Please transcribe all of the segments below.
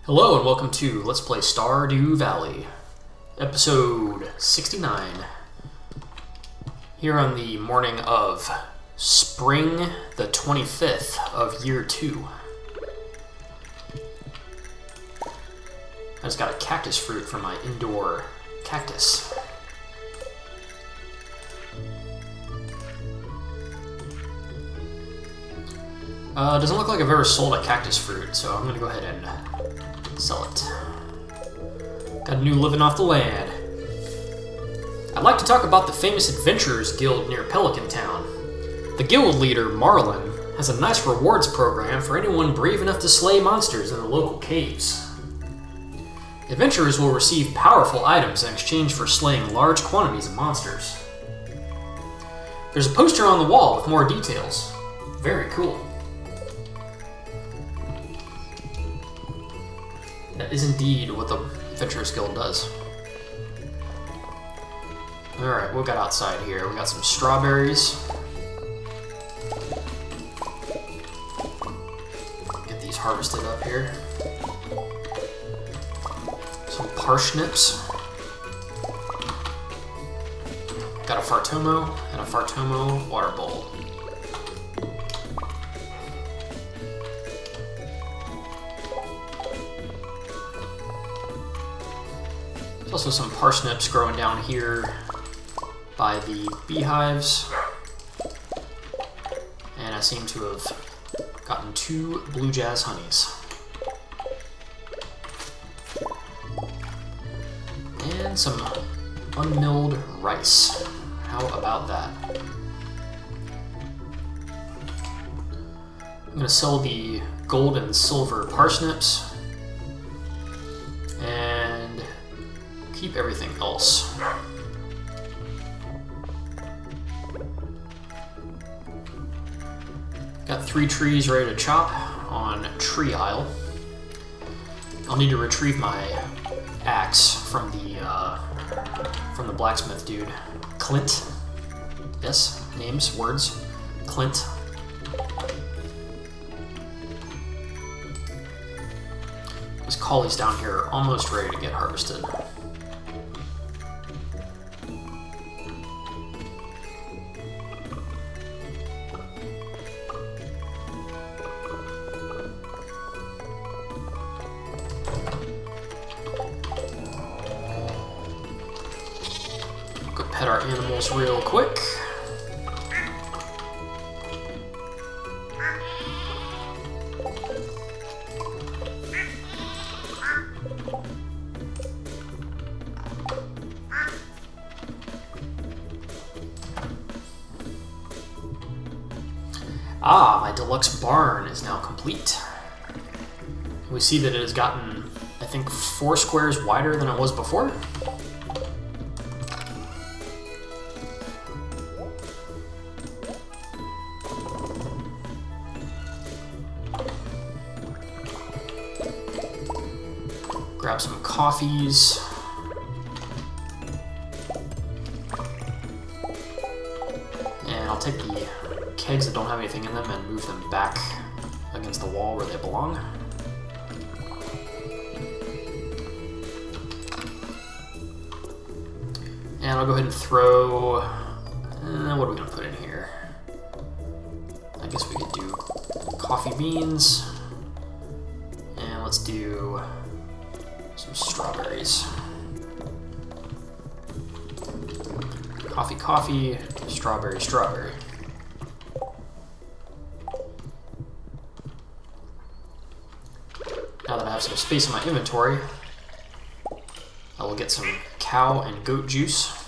Hello and welcome to Let's Play Stardew Valley, episode 69. Here on the morning of spring the 25th of year 2. I just got a cactus fruit from my indoor cactus. Doesn't look like I've ever sold a cactus fruit, so I'm going to go ahead and sell it. Got a new living off the land. I'd like to talk about the famous Adventurers Guild near Pelican Town. The guild leader, Marlin, has a nice rewards program for anyone brave enough to slay monsters in the local caves. Adventurers will receive powerful items in exchange for slaying large quantities of monsters. There's a poster on the wall with more details. Very cool. That is indeed what the Adventurers Guild does. Alright, what we got outside here? We got some strawberries. Get these harvested up here. Some parsnips. Got a fartomo and a fartomo water bowl. Also some parsnips growing down here by the beehives. And I seem to have gotten 2 blue jazz honeys. And some unmilled rice. How about that? I'm going to sell the gold and silver parsnips. Keep everything else. Got 3 trees ready to chop on Tree Isle. I'll need to retrieve my axe from the blacksmith dude, Clint. Yes, names, words, Clint. This collie's down here, almost ready to get harvested. Pet our animals real quick. Ah, my deluxe barn is now complete. We see that it has gotten, I think, 4 squares wider than it was before. Grab some coffees. And I'll take the kegs that don't have anything in them and move them back against the wall where they belong. And I'll go ahead and throw... what are we going to put in here? I guess we could do coffee beans. And let's do some strawberries. Coffee, coffee, strawberry, strawberry. Now that I have some space in my inventory, I will get some cow and goat juice.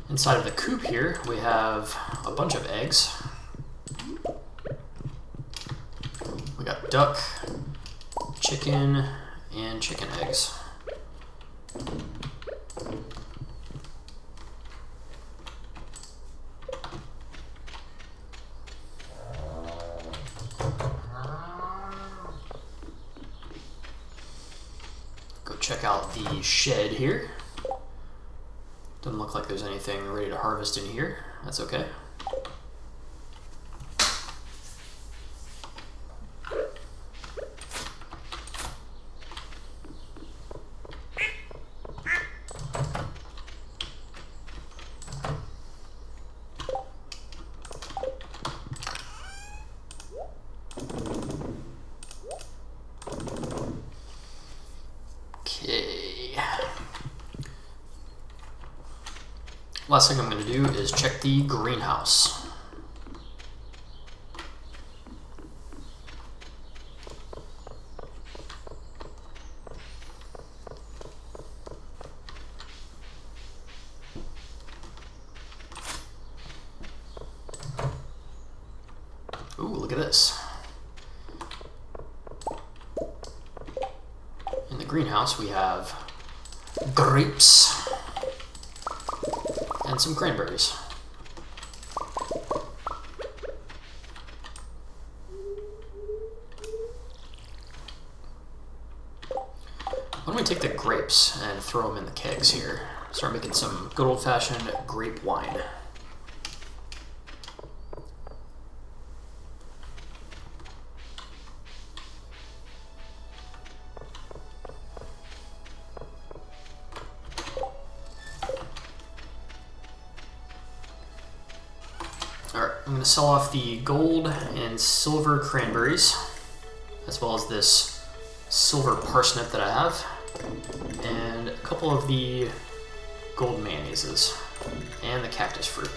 Inside of the coop here, we have a bunch of eggs. We got duck, chicken, and chicken eggs. check out the shed here. Doesn't look like there's anything ready to harvest in here. That's okay. Last thing I'm going to do is check the greenhouse. Ooh, look at this. In the greenhouse we have grapes and some cranberries. Why don't we take the grapes and throw them in the kegs here? Start making some good old-fashioned grape wine. Alright, I'm going to sell off the gold and silver cranberries, as well as this silver parsnip that I have, and a couple of the gold mayonnaises, and the cactus fruit.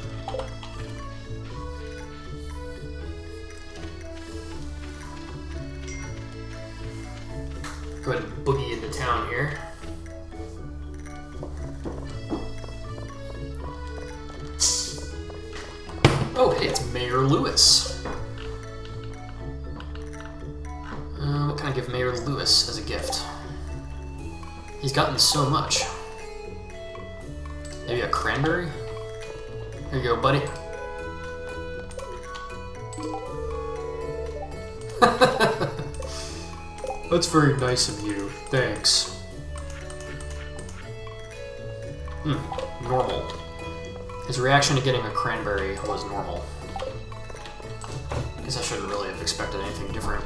Go ahead and boogie into town here. Oh, hey, it's Mayor Lewis. What can I give Mayor Lewis as a gift? He's gotten so much. Maybe a cranberry? Here you go, buddy. That's very nice of you. Thanks. Normal. His reaction to getting a cranberry was normal. Guess I shouldn't really have expected anything different.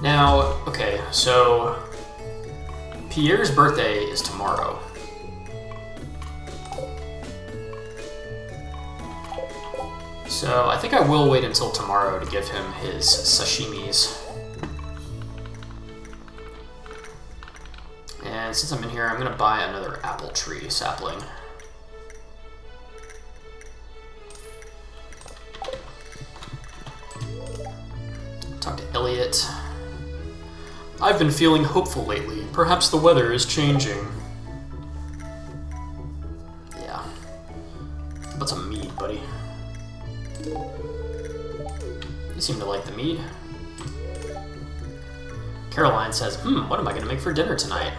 Now, okay, so Pierre's birthday is tomorrow. So I think I will wait until tomorrow to give him his sashimis. And since I'm in here, I'm going to buy another apple tree sapling. Talk to Elliot. I've been feeling hopeful lately. Perhaps the weather is changing. Yeah. How about some mead, buddy? You seem to like the mead. Caroline says, what am I going to make for dinner tonight?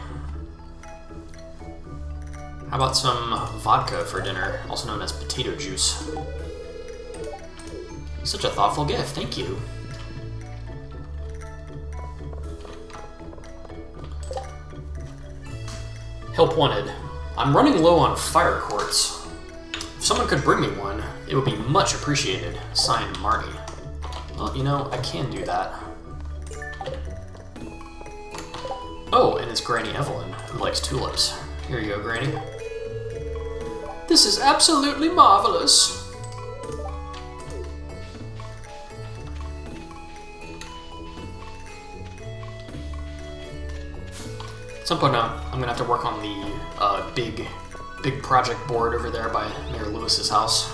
How about some vodka for dinner, also known as potato juice? Such a thoughtful gift, thank you. Help wanted. I'm running low on fire quartz. If someone could bring me one, it would be much appreciated. Signed, Marnie. Well, you know, I can do that. Oh, and it's Granny Evelyn, who likes tulips. Here you go, Granny. This is absolutely marvelous. At some point now, I'm gonna have to work on the big project board over there by Mayor Lewis's house.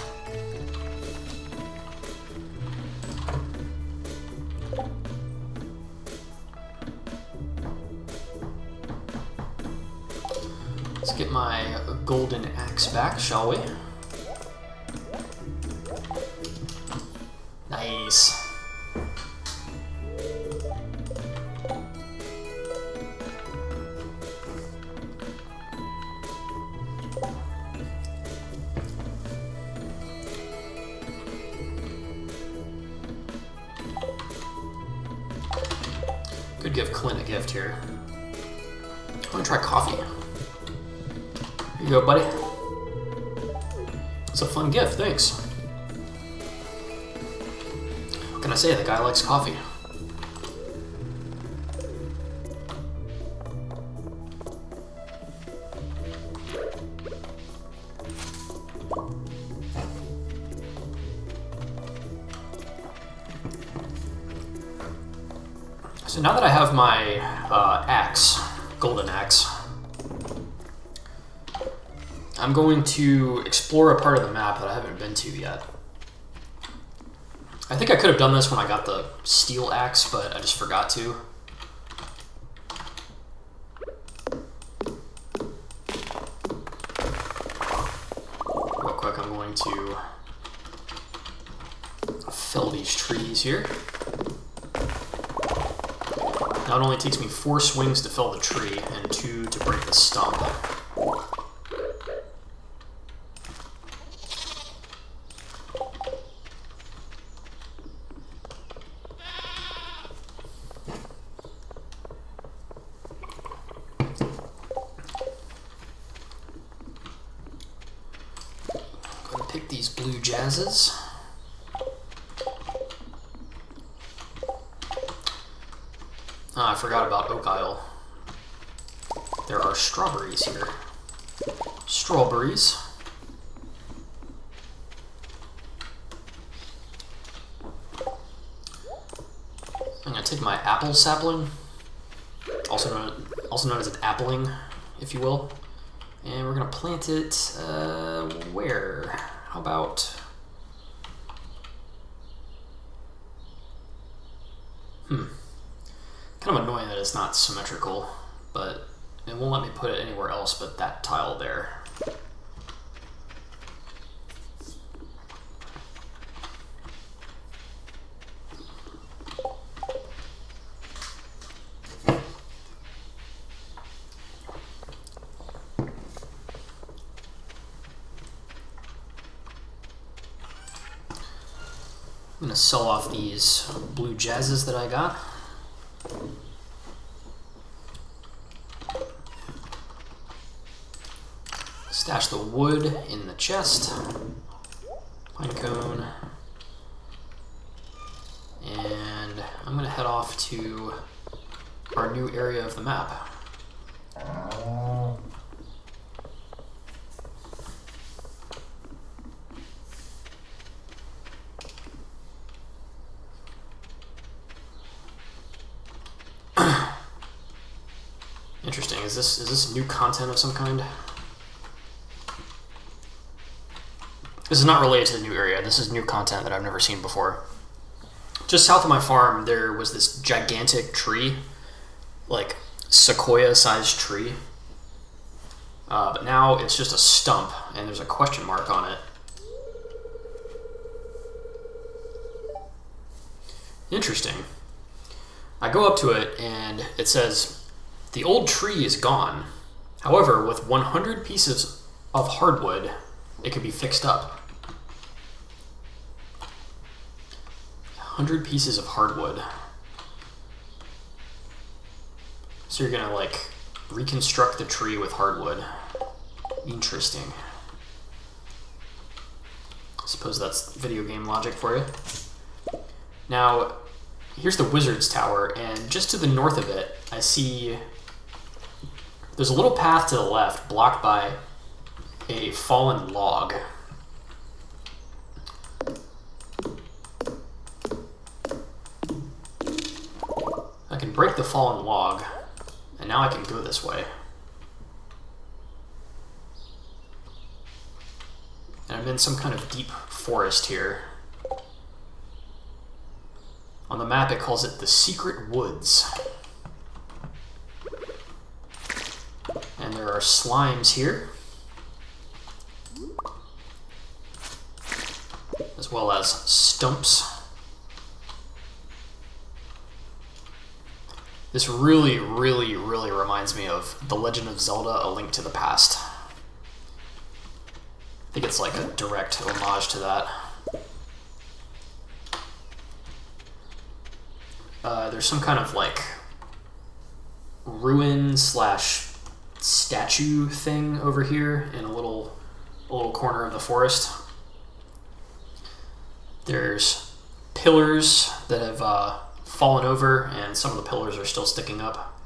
Let's get my golden axe back, shall we? Nice. give Clint a gift here. I'm gonna try coffee. Here you go, buddy. It's a fun gift, thanks. What can I say? The guy likes coffee. So now that I have my axe, golden axe, I'm going to explore a part of the map that I haven't been to yet. I think I could have done this when I got the steel axe, but I just forgot to. Real quick, I'm going to fell these trees here. Now it only takes me 4 swings to fell the tree and 2 to break the stump. I'm going to pick these blue jazzes. I forgot about Oak Isle. There are strawberries here. Strawberries. I'm gonna take my apple sapling, also known as an appling, if you will, and we're gonna plant it. Where? How about? Kind of annoying that it's not symmetrical, but it won't let me put it anywhere else but that tile there. I'm going to sell off these blue jazzes that I got. Stash the wood in the chest. Pine cone. And I'm going to head off to our new area of the map. Interesting. Is this new content of some kind? This is not related to the new area. This is new content that I've never seen before. Just south of my farm, there was this gigantic tree, like sequoia-sized tree. But now it's just a stump, and there's a question mark on it. Interesting. I go up to it, and it says, "The old tree is gone. However, with 100 pieces of hardwood, it can be fixed up." 100 pieces of hardwood. So you're gonna like reconstruct the tree with hardwood. Interesting. I suppose that's video game logic for you. Now, here's the Wizard's Tower, and just to the north of it, I see there's a little path to the left blocked by a fallen log. I can break the fallen log, and now I can go this way. And I'm in some kind of deep forest here. On the map, it calls it the Secret Woods. And there are slimes here, as well as stumps. This really, really, really reminds me of The Legend of Zelda: A Link to the Past. I think it's like a direct homage to that. There's some kind of like ruin slash statue thing over here in a little corner of the forest. There's pillars that have fallen over, and some of the pillars are still sticking up.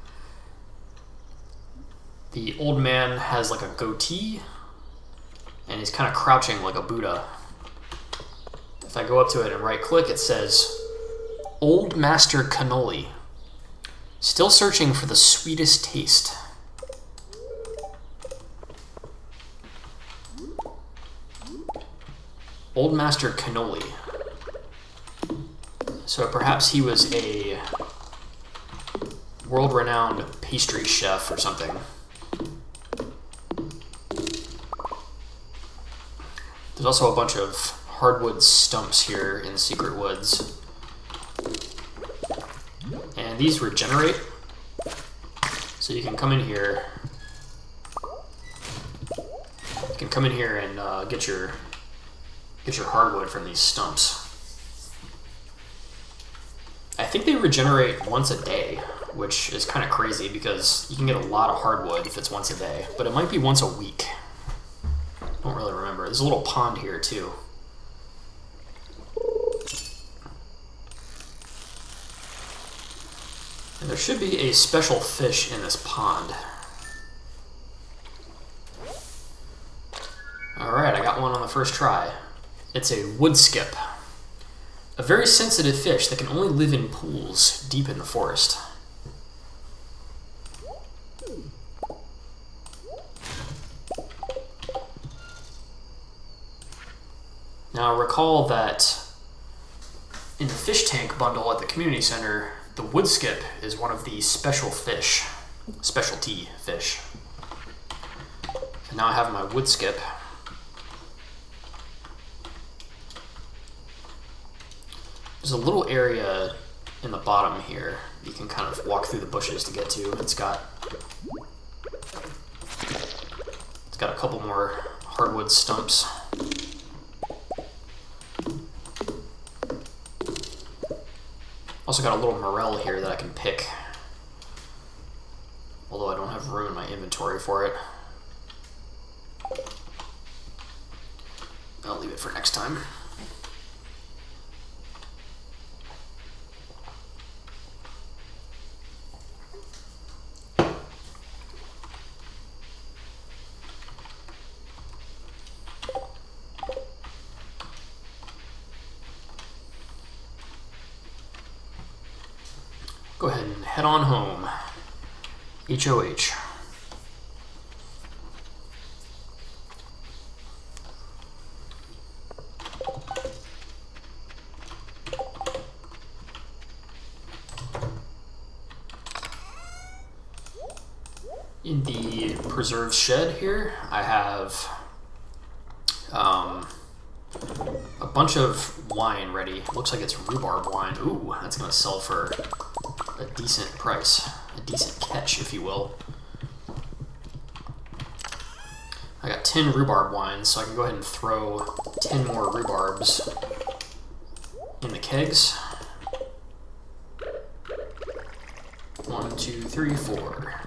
The old man has like a goatee, and he's kind of crouching like a Buddha. If I go up to it and right click, it says, Old Master Cannoli. Still searching for the sweetest taste. Old Master Cannoli. So perhaps he was a world-renowned pastry chef or something. There's also a bunch of hardwood stumps here in Secret Woods. And these regenerate. So you can come in here. You can come in here and get your hardwood from these stumps. I think they regenerate once a day, which is kind of crazy because you can get a lot of hardwood if it's once a day, but it might be once a week. I don't really remember. There's a little pond here too. And there should be a special fish in this pond. Alright, I got one on the first try. It's a wood skip. A very sensitive fish that can only live in pools deep in the forest. Now recall that in the fish tank bundle at the community center, the wood skip is one of the specialty fish. And now I have my wood skip. There's a little area in the bottom here you can kind of walk through the bushes to get to. It's got a couple more hardwood stumps. Also got a little morel here that I can pick, although I don't have room in my inventory for it. I'll leave it for next time. Go ahead and head on home. HOH. In the preserves shed here, I have a bunch of wine ready. Looks like it's rhubarb wine. Ooh, that's gonna sell for a decent price, a decent catch, if you will. I got 10 rhubarb wines, so I can go ahead and throw 10 more rhubarbs in the kegs. 1, 2, 3, 4,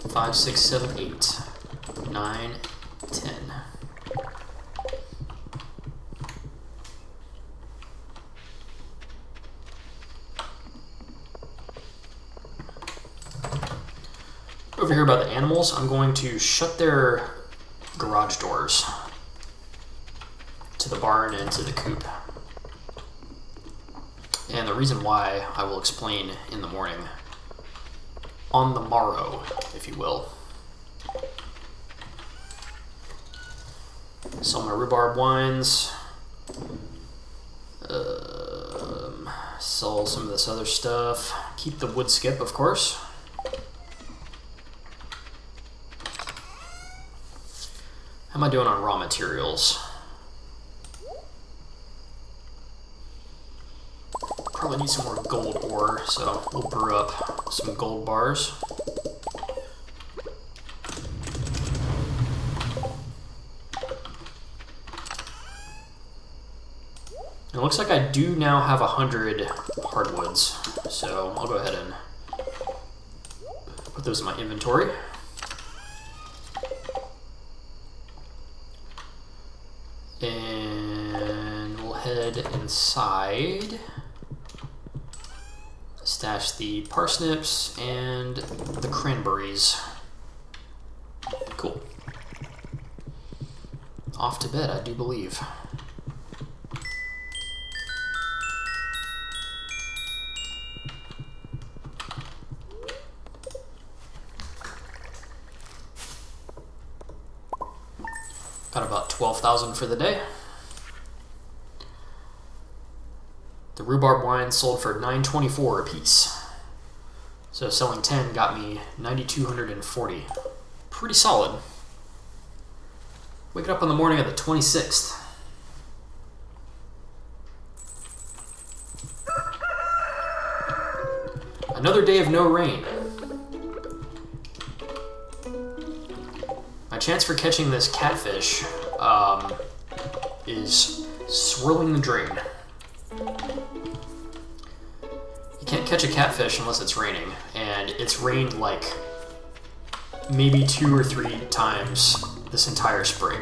5, 6, 7, 8, 9, 10. Over here by the animals, I'm going to shut their garage doors to the barn and to the coop. And the reason why I will explain in the morning. On the morrow, if you will. Sell my rhubarb wines. Sell some of this other stuff. Keep the wood skip, of course. How am I doing on raw materials? Probably need some more gold ore, so we'll brew up some gold bars. It looks like I do now have 100 hardwoods, so I'll go ahead and put those in my inventory. And we'll head inside. Stash the parsnips and the cranberries. Cool. Off to bed, I do believe. Got about 12,000 for the day. The rhubarb wine sold for $9.24 a piece. So selling 10 got me 9,240. Pretty solid. Waking up on the morning of the 26th. Another day of no rain. My chance for catching this catfish is swirling the drain. You can't catch a catfish unless it's raining, and it's rained like maybe 2 or 3 times this entire spring.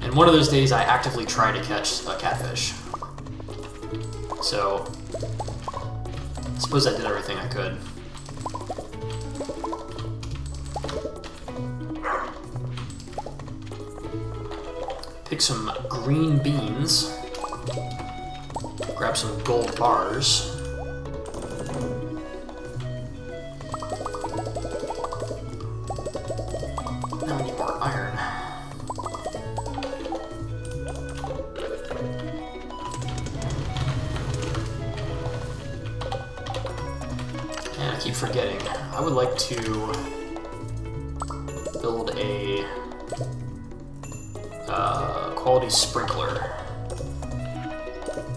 And one of those days I actively try to catch a catfish. So I suppose I did everything I could. Pick some green beans. Grab some gold bars. Now I need more iron. And I keep forgetting. I would like to build a quality sprinkler.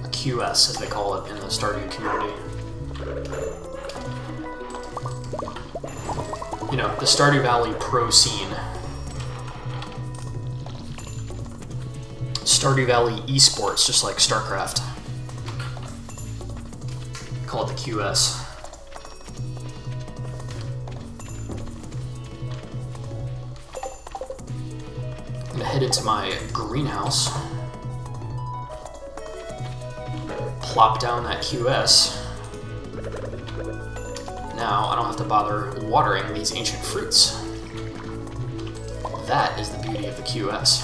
A QS, as they call it in the Stardew community. You know, the Stardew Valley pro scene. Stardew Valley esports, just like StarCraft. Call it the QS. I'm gonna head into my greenhouse. Plop down that QS. Now I don't have to bother watering these ancient fruits. That is the beauty of the QS.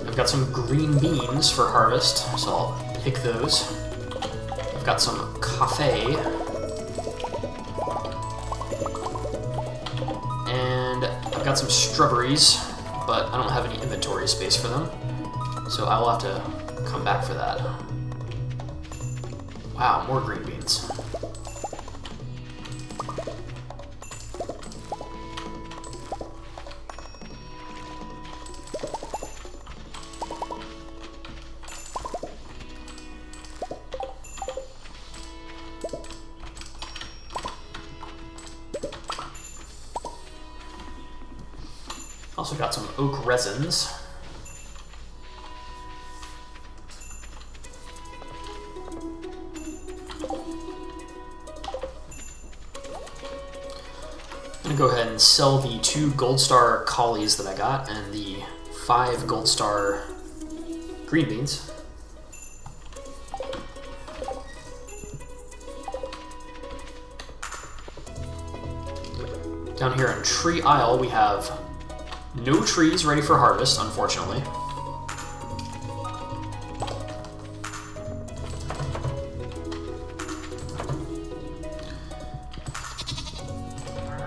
I've got some green beans for harvest, so I'll pick those. I've got some coffee. And I've got some strawberries, but I don't have any inventory space for them. So I will have to come back for that. Wow, more green beans. Also got some oak resins. I'm gonna go ahead and sell the 2 gold star collies that I got and the 5 gold star green beans. Down here in Tree Isle we have no trees ready for harvest, unfortunately.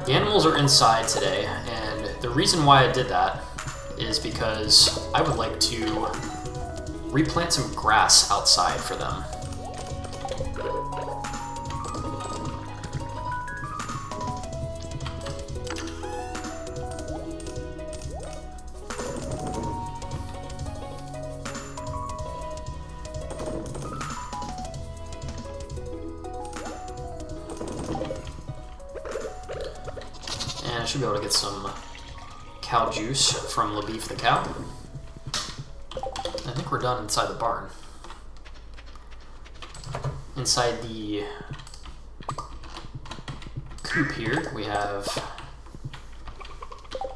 The animals are inside today, and the reason why I did that is because I would like to replant some grass outside for them. And I should be able to get some cow juice from LaBeef the cow. I think we're done inside the barn. Inside the coop here. We have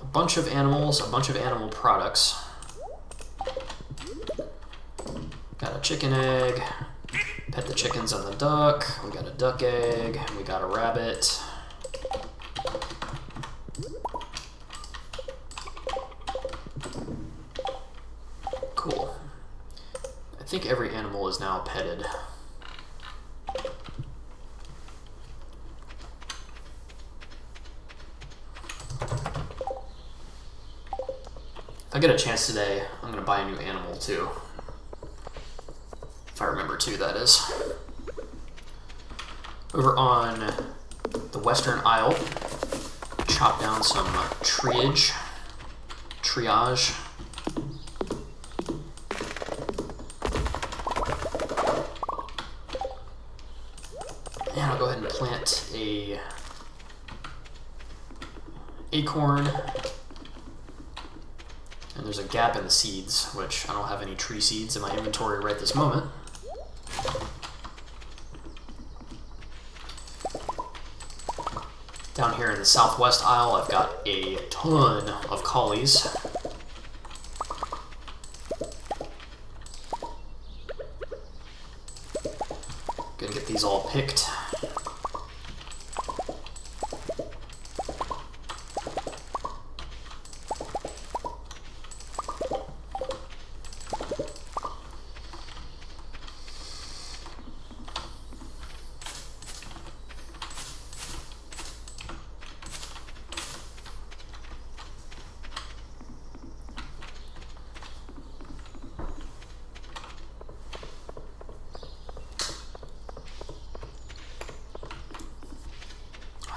a bunch of animals, a bunch of animal products. Got a chicken egg. Pet the chickens and the duck. We got a duck egg. We got a rabbit. Cool. I think every animal is now petted. If I get a chance today, I'm going to buy a new animal too. If I remember to, that is. Over on the Western Isle, chop down some triage. And I'll go ahead and plant a acorn. And there's a gap in the seeds, which I don't have any tree seeds in my inventory right this moment. Down here in the Southwest Isle, I've got a ton of collies. Gonna get these all picked.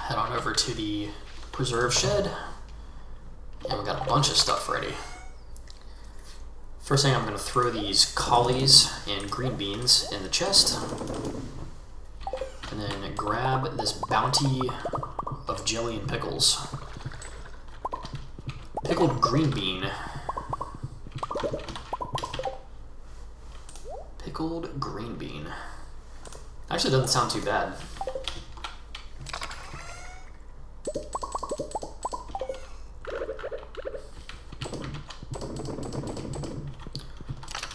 Head on over to the preserve shed, and we got a bunch of stuff ready. First thing, I'm going to throw these collies and green beans in the chest, and then grab this bounty of jelly and pickles. Pickled green bean. Pickled green bean. Actually doesn't sound too bad.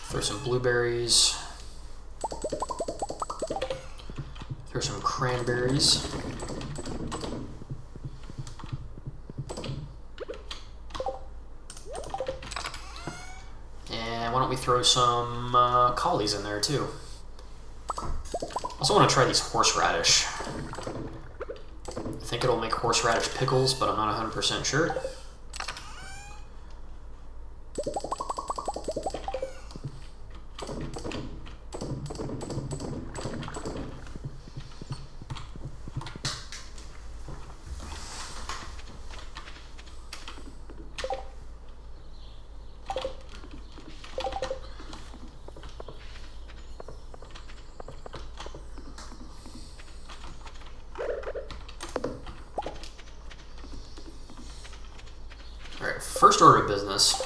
Throw some blueberries. Throw some cranberries. And why don't we throw some collies in there too? Also want to try these horseradish. I think it'll make horseradish pickles, but I'm not 100% sure. Alright, first order of business,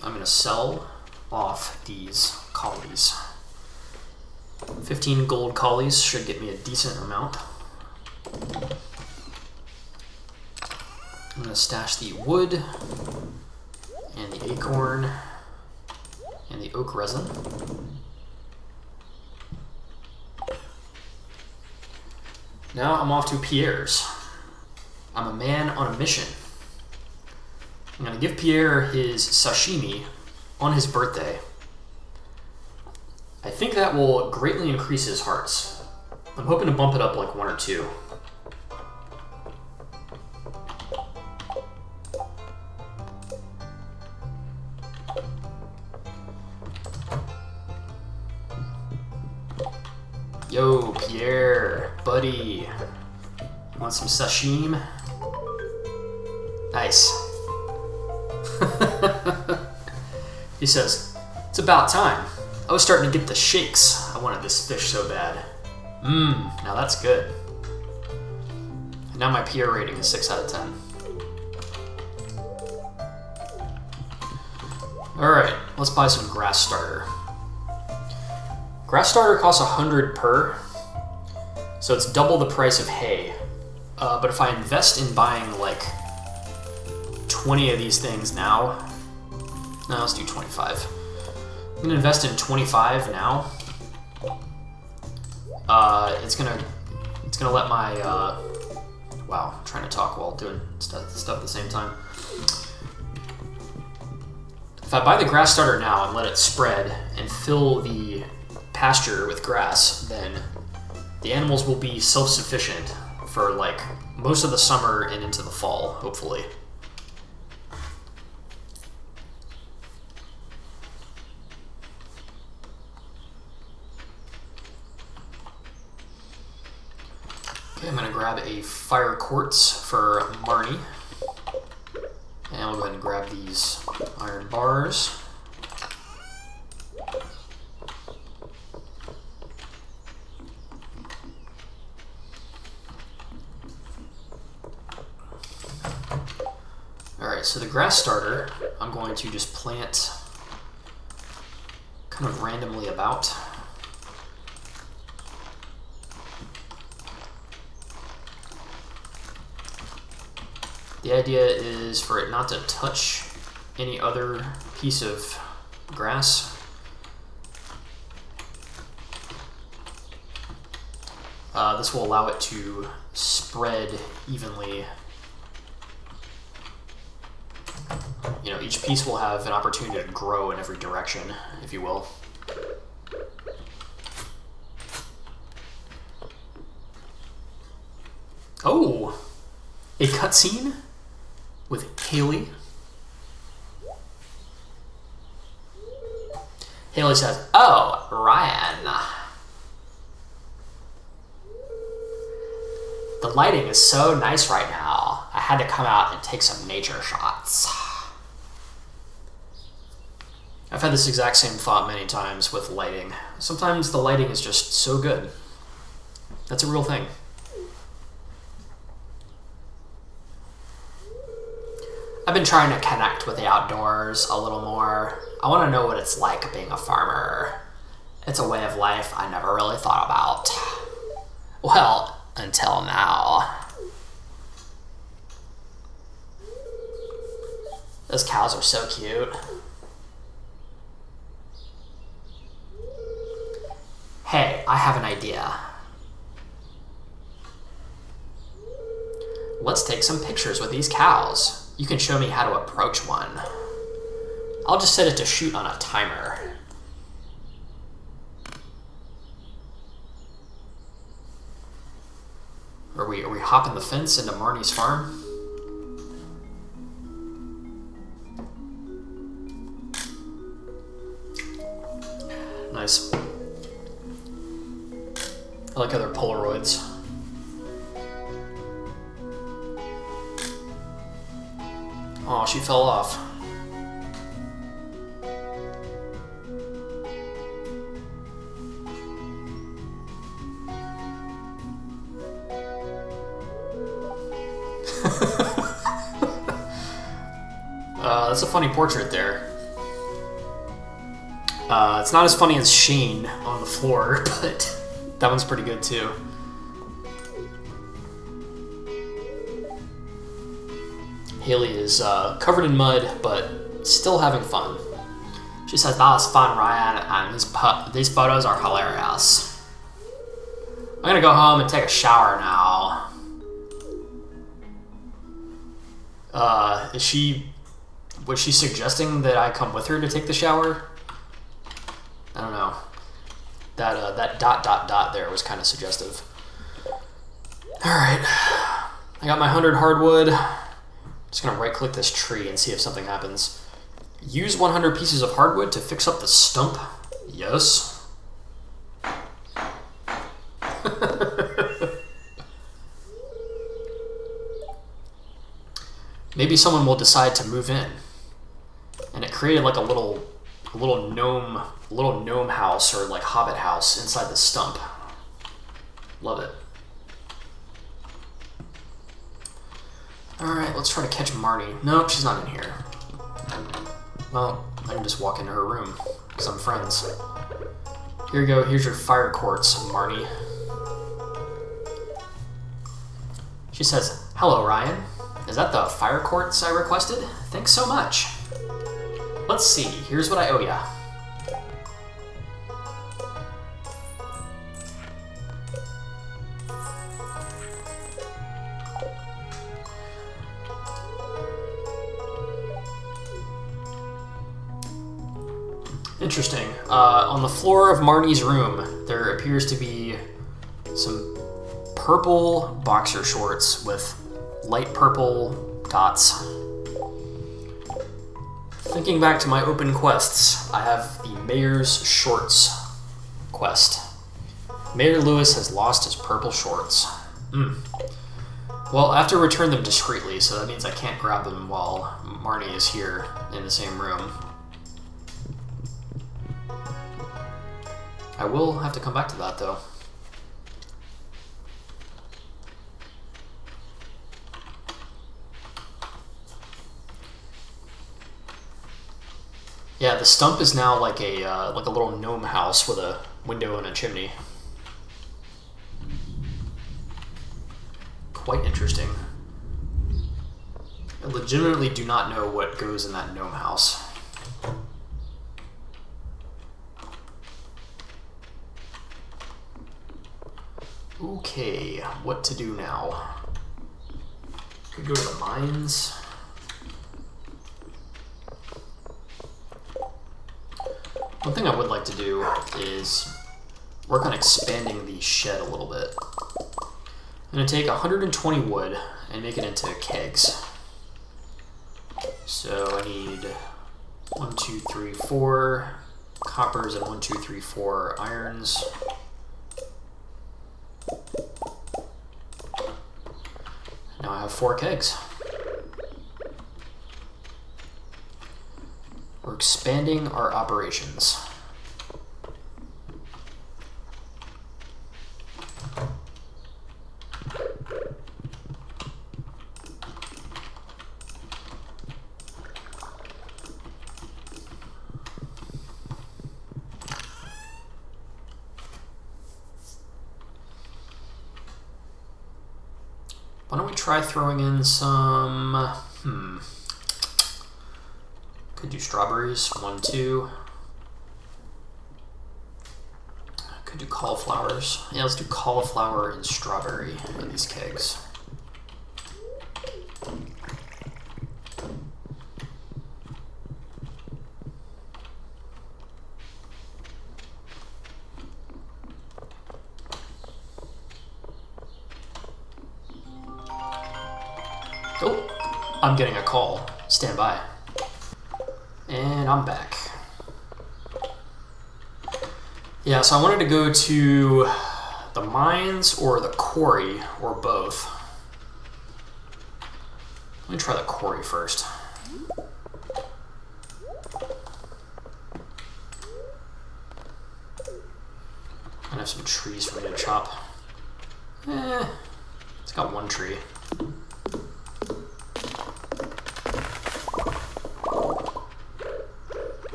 I'm going to sell off these collies. 15 gold collies should get me a decent amount. I'm going to stash the wood, and the acorn, and the oak resin. Now I'm off to Pierre's. I'm a man on a mission. I'm going to give Pierre his sashimi on his birthday. I think that will greatly increase his hearts. I'm hoping to bump it up like 1 or 2. Yo, Pierre, buddy. Want some sashimi? Nice. He says, it's about time. I was starting to get the shakes. I wanted this fish so bad. Now that's good. And now my PR rating is 6 out of 10. Alright, let's buy some grass starter. Grass starter costs 100 per, so it's double the price of hay. But if I invest in buying like 20 of these things now, no, let's do 25. I'm gonna invest in 25 now. It's gonna let my wow, I'm trying to talk while doing stuff at the same time. If I buy the grass starter now and let it spread and fill the pasture with grass, then the animals will be self-sufficient for like most of the summer and into the fall, hopefully. Okay, I'm gonna grab a fire quartz for Marnie. And we'll go ahead and grab these iron bars. Alright, so the grass starter, I'm going to just plant kind of randomly about. The idea is for it not to touch any other piece of grass. This will allow it to spread evenly. You know, each piece will have an opportunity to grow in every direction, if you will. Oh! A cutscene with Haley. Haley says, "Oh, Ryan. The lighting is so nice right now. I had to come out and take some nature shots." I've had this exact same thought many times with lighting. Sometimes the lighting is just so good. That's a real thing. I've been trying to connect with the outdoors a little more. I want to know what it's like being a farmer. It's a way of life I never really thought about. Well, until now. Those cows are so cute. Hey, I have an idea. Let's take some pictures with these cows. You can show me how to approach one. I'll just set it to shoot on a timer. Are we hopping the fence into Marnie's farm? Nice. I like how they're Polaroids. Oh, she fell off. That's a funny portrait there. It's not as funny as Shane on the floor, but that one's pretty good too. Haley is covered in mud, but still having fun. She says, "That was fun, Ryan, and these photos are hilarious. I'm gonna go home and take a shower now." Was she suggesting that I come with her to take the shower? I don't know. That ... there was kind of suggestive. Alright. I got my 100 hardwood. Just gonna right click this tree and see if something happens. Use 100 pieces of hardwood to fix up the stump. Yes. Maybe someone will decide to move in. And it created like a little gnome house or like hobbit house inside the stump. Love it. Alright, let's try to catch Marnie. Nope, she's not in here. Well, I can just walk into her room, because I'm friends. Here you go, here's your fire quartz, Marnie. She says, "Hello, Ryan. Is that the fire quartz I requested? Thanks so much. Let's see, here's what I owe ya." Interesting. On the floor of Marnie's room, there appears to be some purple boxer shorts with light purple dots. Thinking back to my open quests, I have the Mayor's Shorts quest. Mayor Lewis has lost his purple shorts. Well, I have to return them discreetly, so that means I can't grab them while Marnie is here in the same room. I will have to come back to that, though. Yeah, the stump is now like a little gnome house with a window and a chimney. Quite interesting. I legitimately do not know what goes in that gnome house. Okay, what to do now? Could go to the mines. One thing I would like to do is work on expanding the shed a little bit. I'm going to take 120 wood and make it into kegs. So I need 1, 2, 3, 4 coppers and 1, 2, 3, 4 irons. Now I have 4 kegs. We're expanding our operations. Why don't we try throwing in some, could do strawberries, 1, 2. Could do cauliflowers. Yeah, let's do cauliflower and strawberry in these kegs. Oh, I'm getting a call. Stand by. And I'm back. Yeah, so I wanted to go to the mines or the quarry or both. Let me try the quarry first. I have some trees for me to chop. It's got 1 tree.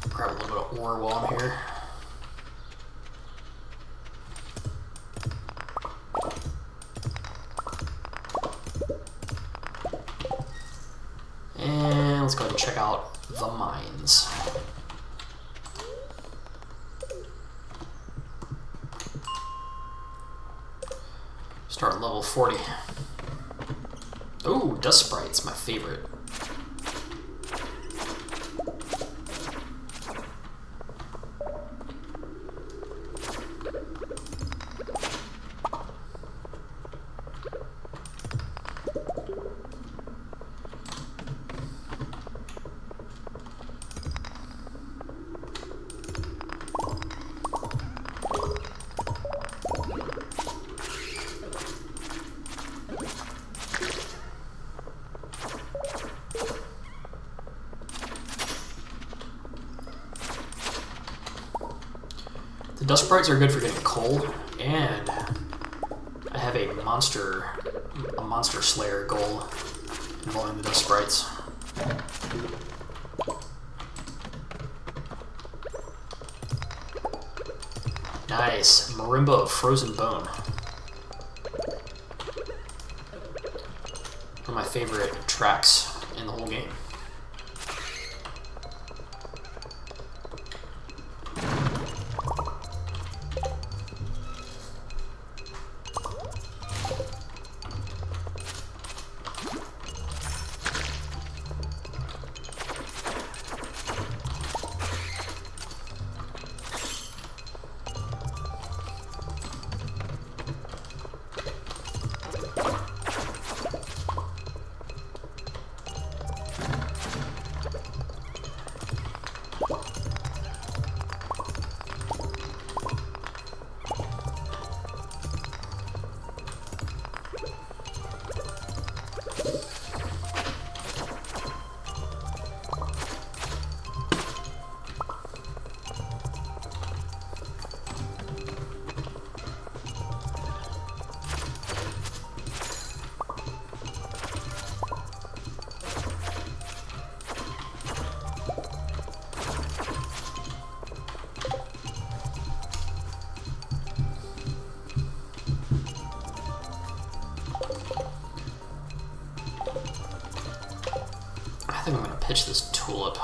Grab a little bit of ore while I'm here. And let's go ahead and check out the mines. Start at level 40. Oh, dust sprites, my favorite. The dust sprites are good for getting coal, and I have a monster slayer goal involving the dust sprites. Nice. Marimba of Frozen Bone. One of my favorite tracks in the whole game. I think I'm gonna pitch this tulip.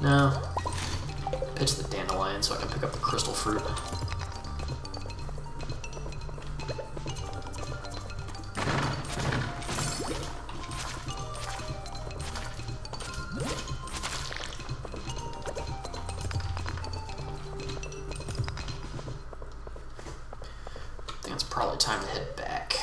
No. Pitch the dandelion so I can pick up the crystal fruit. I think it's probably time to head back.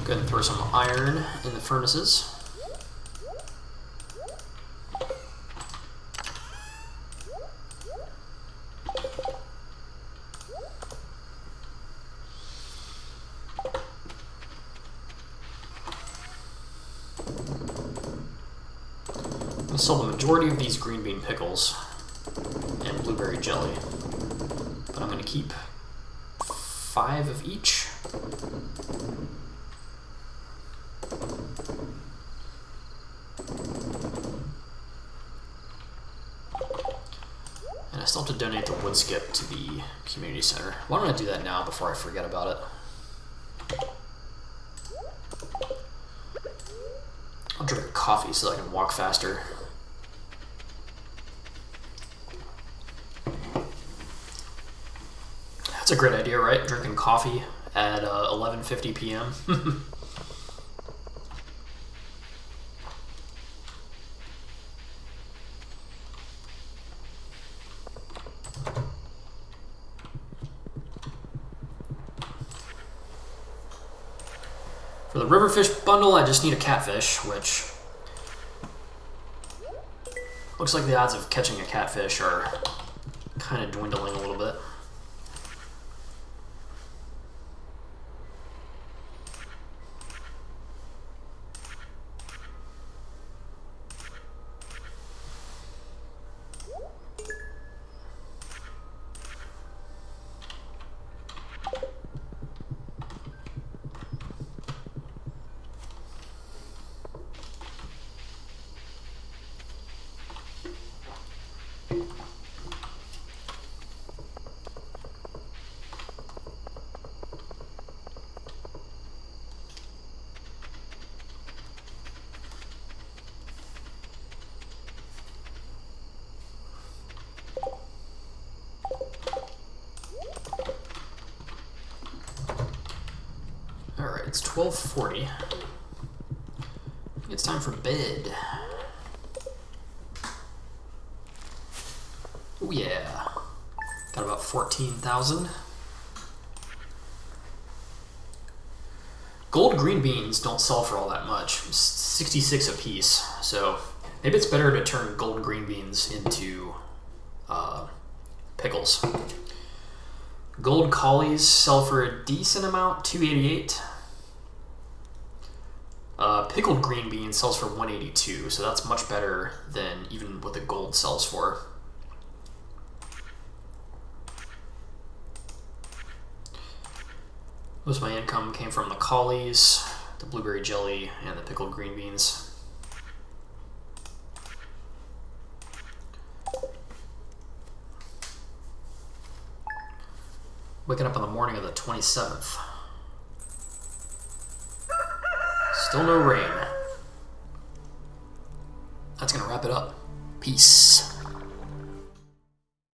Go ahead and throw some iron in the furnaces. I sold the majority of these green bean pickles and blueberry jelly, but I'm going to keep 5 of each. And I still have to donate the wood skip to the community center. Why don't I do that now before I forget about it? I'll drink coffee so that I can walk faster. That's a great idea, right? Drinking coffee at 11:50 p.m. For the riverfish bundle, I just need a catfish, which looks like the odds of catching a catfish are kind of dwindling a little bit. Alright, it's 12:40. I think it's time for bed. Oh yeah. Got about 14,000. Gold green beans don't sell for all that much. 66 a piece. So maybe it's better to turn gold green beans into pickles. Gold collies sell for a decent amount, 288. pickled green bean sells for 182, so that's much better than even what the gold sells for. Most of my income came from the collies, the blueberry jelly, and the pickled green beans. Waking up on the morning of the 27th. Still no rain. That's gonna wrap it up. Peace.